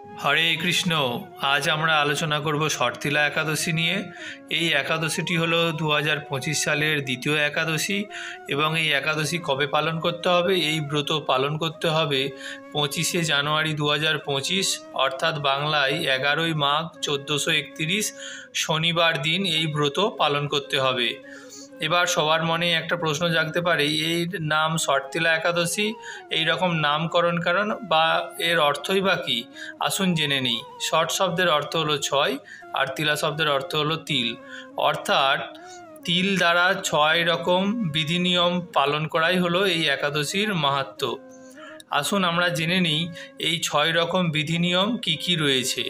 হরে কৃষ্ণ। আজ আমরা আলোচনা করব শর্তিলা একাদশী নিয়ে। এই একাদশীটি হলো 2025 সালের দ্বিতীয় একাদশী এবং এই একাদশী কবে পালন করতে হবে? এই ব্রত পালন করতে হবে 25শে জানুয়ারি 2025, অর্থাৎ বাংলায় 11ই মাঘ 1431 শনিবার দিন এই ব্রত পালন করতে হবে। এবার সবার মনে একটা প্রশ্ন জাগতে পারে, এর নাম শর্তিলা একাদশী, এই রকম নামকরণ কারণ বা এর অর্থই বা কী? আসুন জেনে নিই। শর্ট শব্দের অর্থ হলো 6 আর তিলা শব্দের অর্থ হলো তিল, অর্থাৎ তিল দ্বারা 6 রকম বিধিনিয়ম পালন করাই হলো এই একাদশীর মাহাত্ম্য। আসুন আমরা জেনে নিই এই 6 রকম বিধিনিয়ম কী কী রয়েছে।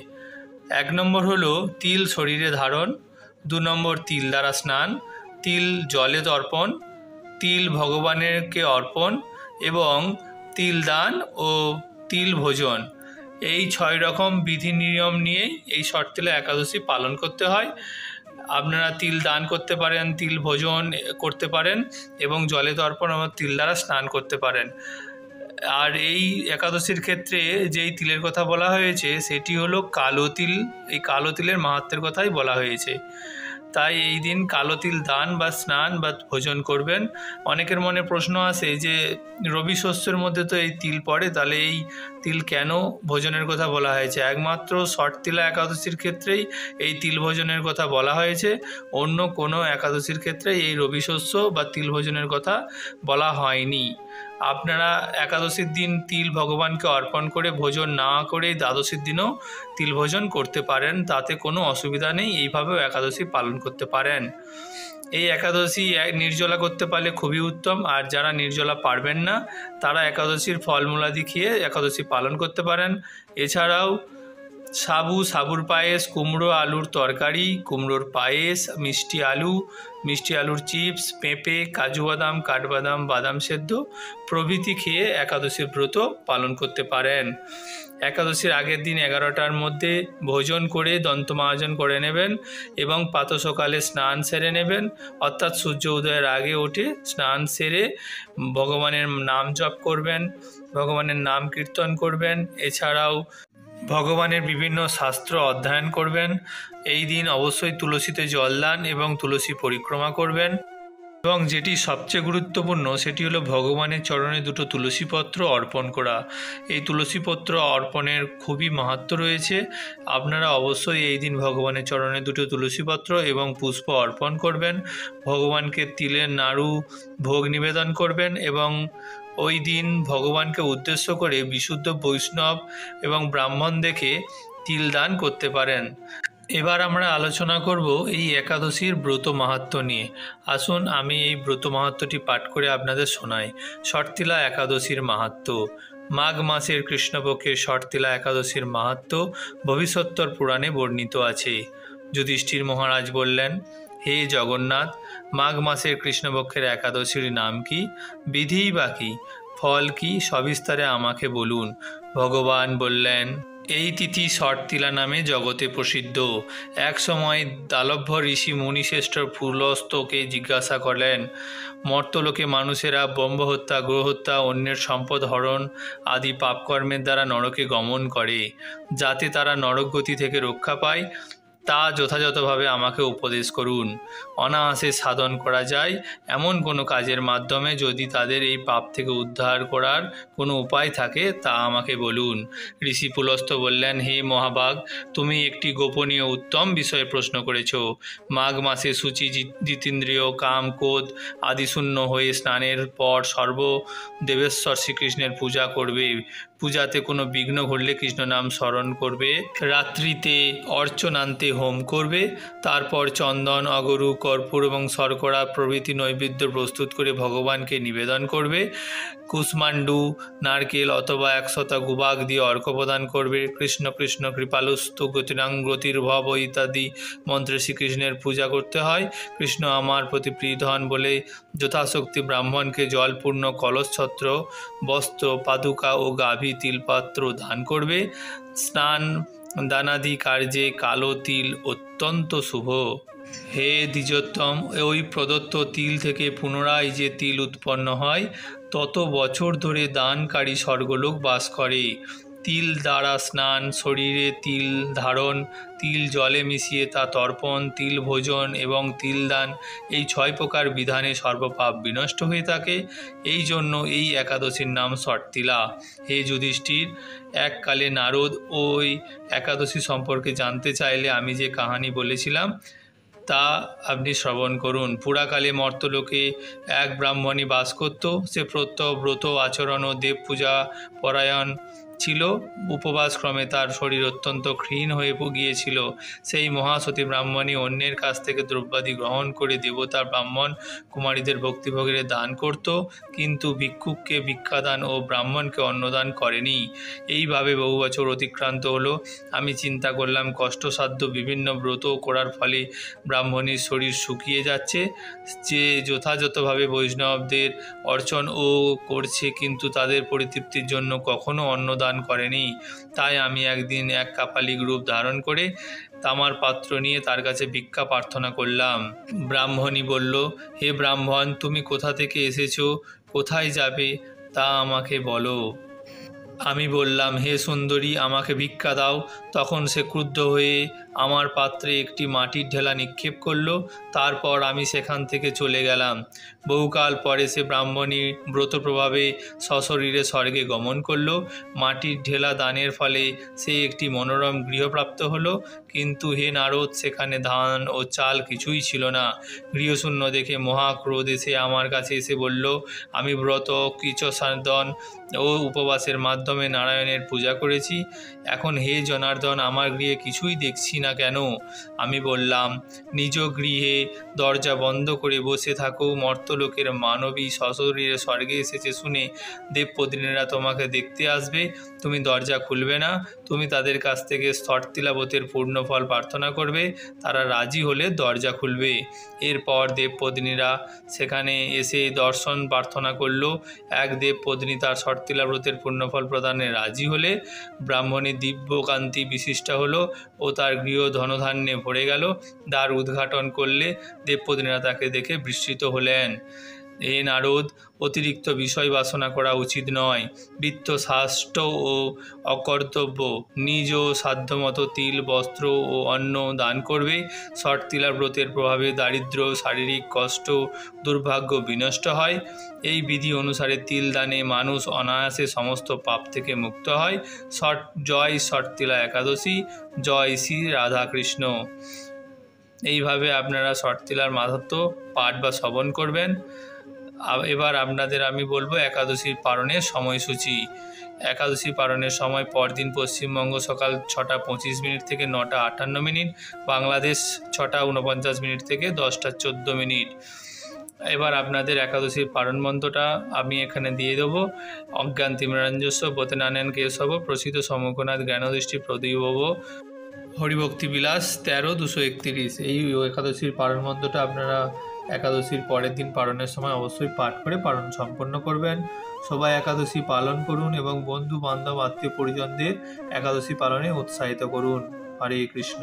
1 নম্বর হলো তিল শরীরে ধারণ, 2 নম্বর তিল দ্বারা স্নান, তিল জলে অর্পণ, তিল ভগবানেরকে অর্পণ এবং তিল দান ও তিল ভোজন। এই 6 রকম বিধি নিয়ম নিয়েই এই শর্তিলা একাদশী পালন করতে হয়। আপনারা তিল দান করতে পারেন, তিল ভোজন করতে পারেন এবং জলে অর্পণ এবং তিল দ্বারা স্নান করতে পারেন। আর এই একাদশীর ক্ষেত্রে যেই তিলের কথা বলা হয়েছে সেটি হলো কালো তিল। এই কালো তিলের মাহাত্ম্যের কথাই বলা হয়েছে। তাই এই দিন কালো তিল দান বা স্নান বা ভোজন করবেন। অনেকের মনে প্রশ্ন আসে যে রবি শস্যের মধ্যে তো এই তিল পড়ে, তাহলে এই তিল কেন ভোজনের কথা বলা হয়েছে? একমাত্র শর্তিলা একাদশীর ক্ষেত্রেই এই তিল ভোজনের কথা বলা হয়েছে, অন্য কোনো একাদশীর ক্ষেত্রে এই রবি শস্য বা তিল ভোজনের কথা বলা হয়নি। আপনারা একাদশীর দিন তিল ভগবানকে অর্পণ করে ভোজন না করে দ্বাদশীর দিনও তিল ভোজন করতে পারেন, তাতে কোনো অসুবিধা নেই। এইভাবেও একাদশী পালন করতে পারেন। এই একাদশী নির্জলা করতে পারলে খুবই উত্তম, আর যারা নির্জলা পারবেন না তারা একাদশীর ফলমূলাদি খেয়ে একাদশী পালন করতে পারেন। এছাড়াও সাবুর পায়েস, কুমড়ো আলুর তরকারি, কুমড়োর পায়েস, মিষ্টি আলুর চিপস, পেঁপে, কাজু বাদাম, কাঠবাদাম, বাদাম সেদ্ধ প্রভৃতি খেয়ে একাদশীর ব্রত পালন করতে পারেন। একাদশীর আগের দিন 11টার মধ্যে ভোজন করে দন্তমার্জন করে নেবেন এবং প্রাতঃসকালে স্নান সেরে নেবেন, অর্থাৎ সূর্য উদয়ের আগে উঠে স্নান সেরে ভগবানের নাম জপ করবেন, ভগবানের নাম কীর্তন করবেন। এছাড়াও ভগবানের বিভিন্ন শাস্ত্র অধ্যয়ন করবেন। এই দিন অবশ্যই তুলসীতে জল দান এবং তুলসী পরিক্রমা করবেন। এবং যেটি সবচেয়ে গুরুত্বপূর্ণ সেটি হলো ভগবানের চরণে 2টো তুলসীপত্র অর্পণ করা। এই তুলসীপত্র অর্পণের খুবই মাহাত্ম্য রয়েছে। আপনারা অবশ্যই এই দিন ভগবানের চরণে 2টো তুলসীপত্র এবং পুষ্প অর্পণ করবেন। ভগবানকে তিলের নাড়ু ভোগ নিবেদন করবেন এবং ওই দিন ভগবানকে উদ্দেশ্য করে বিশুদ্ধ বৈষ্ণব এবং ব্রাহ্মণ দেখে তিল দান করতে পারেন। এবার আমরা আলোচনা করব এই একাদশীর ব্রত মাহাত্ম্য নিয়ে। আসুন আমি এই ব্রত মাহাত্ম্যটি পাঠ করে আপনাদের শোনাই। শর্তিলা একাদশীর মাহাত্ম্য। মাঘ মাসের কৃষ্ণপক্ষের শর্তিলা একাদশীর মাহাত্ম্য ভবিষ্যোত্তর পুরাণে বর্ণিত আছে। যুধিষ্ঠির মহারাজ বললেন, হে জগন্নাথ, মাঘ মাসের কৃষ্ণপক্ষের একাদশীর নাম কি, বিধিই বা কী, ফল কি, সবিস্তারে আমাকে বলুন। ভগবান বললেন, এই তিথি শর্তিলা নামে জগতে প্রসিদ্ধ। এক সময় দালভ্য ঋষি মুনিশ্রেষ্ঠ পুলস্তকে জিজ্ঞাসা করলেন, মর্তলোকে মানুষেরা ব্রহ্মহত্যা, গৃহহত্যা, অন্যের সম্পদ হরণ আদি পাপকর্মের দ্বারা নরকে গমন করে, যাতে তারা নরকগতি থেকে রক্ষা পায়, তা যথাযথভাবে আমাকে উপদেশ করুন। অনায়াসে সাধন করা যায় এমন কোনো কাজের মাধ্যমে যদি তাদের এই পাপ থেকে উদ্ধার করার কোনো উপায় থাকে তা আমাকে বলুন। ঋষি পুলস্ত বললেন, হে মহাভাগ, তুমি একটি গোপনীয় উত্তম বিষয়ে প্রশ্ন করেছ। মাঘ মাসে সূচি, জিতেন্দ্রিয়, কাম, ক্রোধ আদি শূন্য হয়ে স্নানের পর দেবেশ্বর শ্রীকৃষ্ণের পূজা করবে। পূজাতে কোনো বিঘ্ন ঘটলে কৃষ্ণ নাম স্মরণ করবে। রাত্রিতে অর্চনান্তে হোম করবে। তারপর চন্দন, অগরু, কর্পূর এবং শর্করা প্রভৃতি নৈবেদ্য প্রস্তুত করে ভগবানকে নিবেদন করবে। কুষ্মাণ্ডু, নারকেল অথবা 100টা গুবাক দিয়ে অর্ঘ্য প্রদান করবে। কৃষ্ণ কৃষ্ণ কৃপালুস্তু গতিরাং গতির্ভব ইত্যাদি মন্ত্রে শ্রীকৃষ্ণের পূজা করতে হয়। কৃষ্ণ আমার প্রতি প্রিয় হন বলে যথাশক্তি ব্রাহ্মণকে জলপূর্ণ কলসছত্র, বস্ত্র, পাদুকা ও গাভী তিলপাত্র দান করবে। স্নান দানাদি কার্যে কালো তিল অত্যন্ত শুভ। হে দ্বিজোত্তম, ওই প্রদত্ত তিল থেকে পুনরায় যে তিল উৎপন্ন হয় তত বছর ধরে দানকারী স্বর্গলোক বাস করে। তিল দ্বারা স্নান, শরীরে তিল ধারণ, তিল জলে মিশিয়ে তা তর্পণ, তিল ভোজন এবং তিল দান, এই 6 প্রকার বিধানে সর্বপাপ বিনষ্ট হয়ে থাকে। এই জন্য এই একাদশীর নাম ষটতিলা। হে যুধিষ্ঠির, এককালে নারদ ওই একাদশী সম্পর্কে জানতে চাইলে আমি যে কাহিনী বলেছিলাম তা আপনি শ্রবণ করুন। পুরাকালে মর্তলোকে এক ব্রাহ্মণী বাস করত। সে প্রত্যহ ব্রত আচরণ ও দেব পূজা পরায়ণ ছিল। উপবাসক্রমে তার শরীর অত্যন্ত ক্ষীণ হয়ে গিয়েছিল। সেই মহাসতী ব্রাহ্মণী অন্যের কাছ থেকে দ্রব্যাদি গ্রহণ করে দেবতা ব্রাহ্মণ কুমারীদের ভক্তিভোগের দান করত, কিন্তু ভিক্ষুককে ভিক্ষাদান ও ব্রাহ্মণকে অন্নদান করেনি। এইভাবে বহু বছর অতিক্রান্ত হলো। আমি চিন্তা করলাম, কষ্টসাধ্য বিভিন্ন ব্রত করার ফলে ব্রাহ্মণীর শরীর শুকিয়ে যাচ্ছে। যে যথাযথভাবে বৈষ্ণবদের অর্চন ও করছে, কিন্তু তাদের পরিতৃপ্তির জন্য কখনো অন্নদান করেনি। তাই আমি একদিন এক কাপালিক রূপ ধারণ করে তামার পাত্র নিয়ে তার কাছে ভিক্ষা প্রার্থনা করলাম। ব্রাহ্মণী বলল, হে ব্রাহ্মণ, তুমি কোথা থেকে এসেছো, কোথায় যাবে তা আমাকে বলো। আমি বললাম, হে সুন্দরী, আমাকে ভিক্ষা দাও। তখন সে ক্রুদ্ধ হয়ে আমার পাত্রে একটি মাটির ঢেলা নিক্ষেপ করলো। তারপর আমি সেখান থেকে চলে গেলাম। বহুকাল পরে সে ব্রাহ্মণী ব্রত প্রভাবে সশরীরে স্বর্গে গমন করলো। মাটির ঢেলা দানের ফলে সে একটি মনোরম গৃহপ্রাপ্ত হলো, কিন্তু হে নারদ, সেখানে ধান ও চাল কিছুই ছিল না। গৃহশূন্য দেখে মহাক্রোধে সে আমার কাছে এসে বলল, আমি ব্রত, কৃচ্ছসাধন ও উপবাসের মাধ্যমে নারায়ণের পূজা করেছি। এখন হে জনার্দন, আমার গৃহে কিছুই দেখছি না কেন? আমি বললাম, নিজ গৃহে দরজা বন্ধ করে বসে থাকো। মর্তলোকের মানবী সশরীরে স্বর্গে এসেছে শুনে দেবপত্নীরা তোমাকে দেখতে আসবে। তুমি দরজা খুলবে না। তুমি তাদের কাছ থেকে ষটতিলা ব্রতের পূর্ণ ফল প্রার্থনা করবে। তারা রাজি হলে দরজা খুলবে। এরপর দেবপত্নীরা সেখানে এসে দর্শন প্রার্থনা করল। এক দেবপত্নী তার ষটতিলা ব্রতের পূর্ণফল প্রদানে রাজি হলে ব্রাহ্মণী দিব্যকান্তি বিশিষ্টা হলো ও তার গৃহ ধনধান্যে ভরে গেল। দ্বার উদ্ঘাটন করলে দেবপত্নীরা তাকে দেখে বিস্মিত হলেন। হে নারদ, অতিরিক্ত বিষয় বাসনা করা উচিত নয়। বৃত্ত শাস্ত্র ও অকর্তব্য। নিজ সাধ্যমতো তিল, বস্ত্র ও অন্ন দান করবে। ষটতিলা ব্রতের প্রভাবে দারিদ্র্য, শারীরিক কষ্ট, দুর্ভাগ্য বিনষ্ট হয়। এই বিধি অনুসারে তিল দানে মানুষ অনায়াসে সমস্ত পাপ থেকে মুক্ত হয়। জয় ষটতিলা একাদশী। জয় শ্রী রাধাকৃষ্ণ। এইভাবে আপনারা ষটতিলার মাহাত্ম্য পাঠ বা শ্রবণ করবেন। এবার আপনাদের আমি বলবো একাদশীর পালনের সময়সূচি। একাদশী পালনের সময় পরদিন পশ্চিমবঙ্গ সকাল 6টা 25 মিনিট থেকে 9টা 58 মিনিট, বাংলাদেশ 6টা 49 মিনিট থেকে 10টা 14 মিনিট। এবার আপনাদের একাদশীর পালন মন্ত্রটা আমি এখানে দিয়ে দেবো। অজ্ঞান তিমিরাঞ্জস্ব বোতেনানয়ন কেশব প্রসিদ্ধ সমুখনাথ জ্ঞানদৃষ্টি প্রদীভব হরিভক্তি বিলাস 13-231। এই একাদশীর পালন মন্ত্রটা আপনারা একাদশীর পরের দিন পালনের সময় অবশ্যই পাঠ করে পালন সম্পন্ন করবেন। সবাই একাদশী পালন করুন এবং বন্ধু বান্ধব আত্মীয় পরিজনদের একাদশী পালনে উৎসাহিত করুন। হরে কৃষ্ণ।